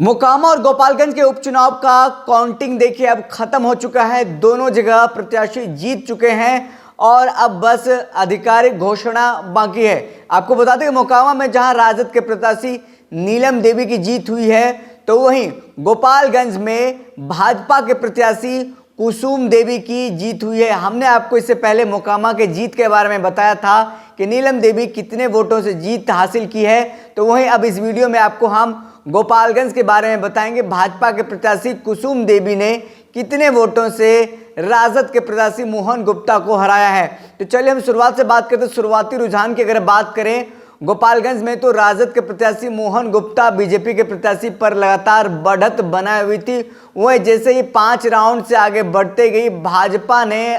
मोकामा और गोपालगंज के उपचुनाव का काउंटिंग देखिए अब खत्म हो चुका है। दोनों जगह प्रत्याशी जीत चुके हैं और अब बस आधिकारिक घोषणा बाकी है। आपको बता दें कि मोकामा में जहां राजद के प्रत्याशी नीलम देवी की जीत हुई है, तो वहीं गोपालगंज में भाजपा के प्रत्याशी कुसुम देवी की जीत हुई है। हमने आपको इससे पहले मोकामा के जीत के बारे में बताया था कि नीलम देवी कितने वोटों से जीत हासिल की है, तो वहीं अब इस वीडियो में आपको हम गोपालगंज के बारे में बताएंगे। भाजपा के प्रत्याशी कुसुम देवी ने कितने वोटों से राजद के प्रत्याशी मोहन गुप्ता को हराया है। तो चलिए हम शुरुआत से बात करते हैं। शुरुआती रुझान की अगर बात करें गोपालगंज में, तो राजद के प्रत्याशी मोहन गुप्ता बीजेपी के प्रत्याशी पर लगातार बढ़त बनाए हुई थी। वह जैसे ही 5 राउंड से आगे बढ़ते गई, भाजपा ने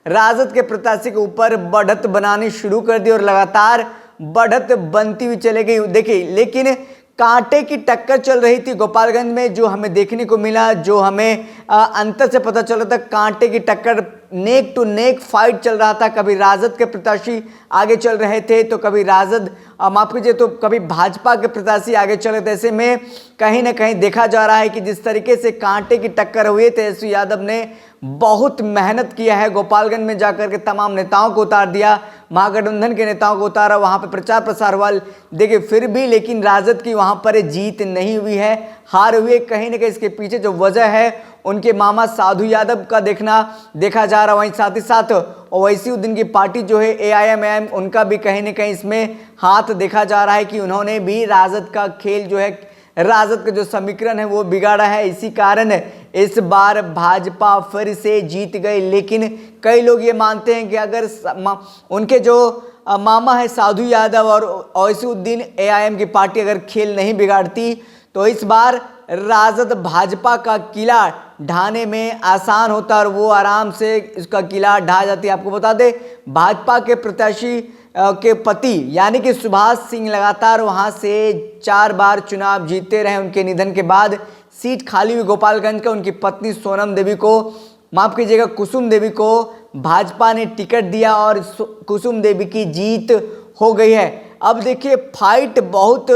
राजद के प्रत्याशी के ऊपर बढ़त बनानी शुरू कर दी और लगातार बढ़त बनती हुई चले गई। देखिए, लेकिन कांटे की टक्कर चल रही थी गोपालगंज में। जो हमें देखने को मिला, जो हमें अंतर से पता चल रहा था, कांटे की टक्कर, नेक टू नेक फाइट चल रहा था। कभी राजद के प्रत्याशी आगे चल रहे थे, तो कभी राजद माफ कीजिए, तो कभी भाजपा के प्रत्याशी आगे चल रहे थे। ऐसे में कहीं ना कहीं देखा जा रहा है कि जिस तरीके से कांटे की टक्कर हुई, तेजस्वी यादव ने बहुत मेहनत किया है। गोपालगंज में जाकर के तमाम नेताओं को उतार दिया, महागठबंधन के नेताओं को उतारा, वहां पे प्रचार प्रसार हुआ। देखिए फिर भी लेकिन राजद की वहां पर जीत नहीं हुई है, हार हुई है। कहीं ना कहीं इसके पीछे जो वजह है उनके मामा साधु यादव का देखा जा रहा है। वहीं साथ ही साथ ओवैसी उद्दीन की पार्टी जो है AIMIM, उनका भी कहीं ना कहीं इसमें हाथ देखा जा रहा है कि उन्होंने भी राजद का खेल जो है, राजद का जो समीकरण है वो बिगाड़ा है। इसी कारण इस बार भाजपा फिर से जीत गई। लेकिन कई लोग ये मानते हैं कि अगर उनके जो मामा है साधु यादव और ओवैसी उद्दीन AIM की पार्टी अगर खेल नहीं बिगाड़ती, तो इस बार राजद भाजपा का किला ढाने में आसान होता और वो आराम से इसका किला ढा जाती है। आपको बता दें, भाजपा के प्रत्याशी के पति यानी कि सुभाष सिंह लगातार वहां से 4 बार चुनाव जीतते रहे। उनके निधन के बाद सीट खाली हुई गोपालगंज का। उनकी पत्नी सोनम देवी को, माफ कीजिएगा, कुसुम देवी को भाजपा ने टिकट दिया और कुसुम देवी की जीत हो गई है। अब देखिए फाइट बहुत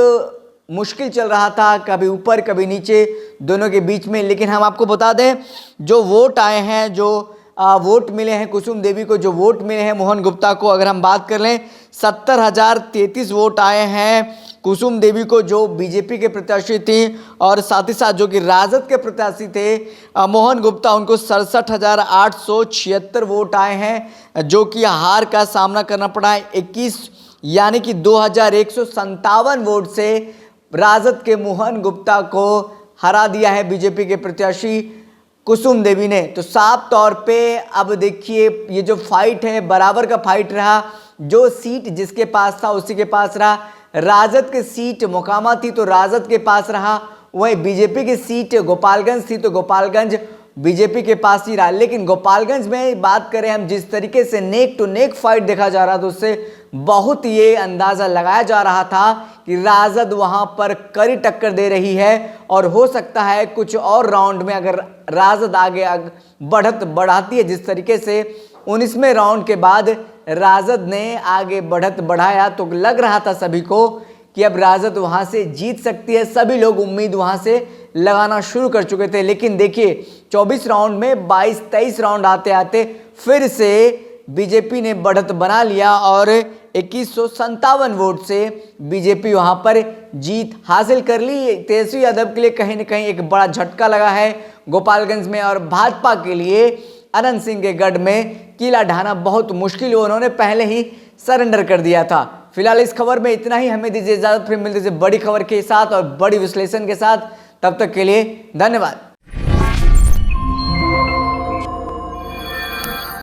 मुश्किल चल रहा था, कभी ऊपर कभी नीचे दोनों के बीच में। लेकिन हम आपको बता दें, जो वोट आए हैं, जो वोट मिले हैं कुसुम देवी को, जो वोट मिले हैं मोहन गुप्ता को, अगर हम बात कर लें 70,033 वोट आए हैं कुसुम देवी को, जो बीजेपी के प्रत्याशी थी, और साथ ही साथ जो कि राजद के प्रत्याशी थे मोहन गुप्ता, उनको 67,876 वोट आए हैं, जो कि हार का सामना करना पड़ा है। 21 यानी कि 2,157 वोट से राजद के मोहन गुप्ता को हरा दिया है बीजेपी के प्रत्याशी कुसुम देवी ने। तो साफ तौर पे अब देखिए ये जो फाइट है बराबर का फाइट रहा। जो सीट जिसके पास था उसी के पास रहा। राजद की सीट मोकामा थी तो राजद के पास रहा, वहीं बीजेपी की सीट गोपालगंज थी तो गोपालगंज बीजेपी के पास ही रहा। लेकिन गोपालगंज में बात करें हम, जिस तरीके से नेक टू नेक फाइट देखा जा रहा था, उससे बहुत ये अंदाज़ा लगाया जा रहा था कि राजद वहां पर कड़ी टक्कर दे रही है और हो सकता है कुछ और राउंड में अगर राजद आगे बढ़त बढ़ाती है, जिस तरीके से 19वें राउंड के बाद राजद ने आगे बढ़त बढ़ाया, तो लग रहा था सभी को कि अब राजद वहां से जीत सकती है। सभी लोग उम्मीद वहां से लगाना शुरू कर चुके थे। लेकिन देखिए 24 राउंड में 22-23 राउंड आते आते फिर से बीजेपी ने बढ़त बना लिया और 2157 वोट से बीजेपी वहां पर जीत हासिल कर ली। तेजस्वी यादव के लिए कहीं ना कहीं एक बड़ा झटका लगा है गोपालगंज में, और भाजपा के लिए अनंत सिंह के गढ़ में किला ढाना बहुत मुश्किल हो, उन्होंने पहले ही सरेंडर कर दिया था। फिलहाल इस खबर में इतना ही। हमें दीजिए इजाजत, फिर मिलते हैं बड़ी खबर के साथ और बड़ी विश्लेषण के साथ। तब तक के लिए धन्यवाद।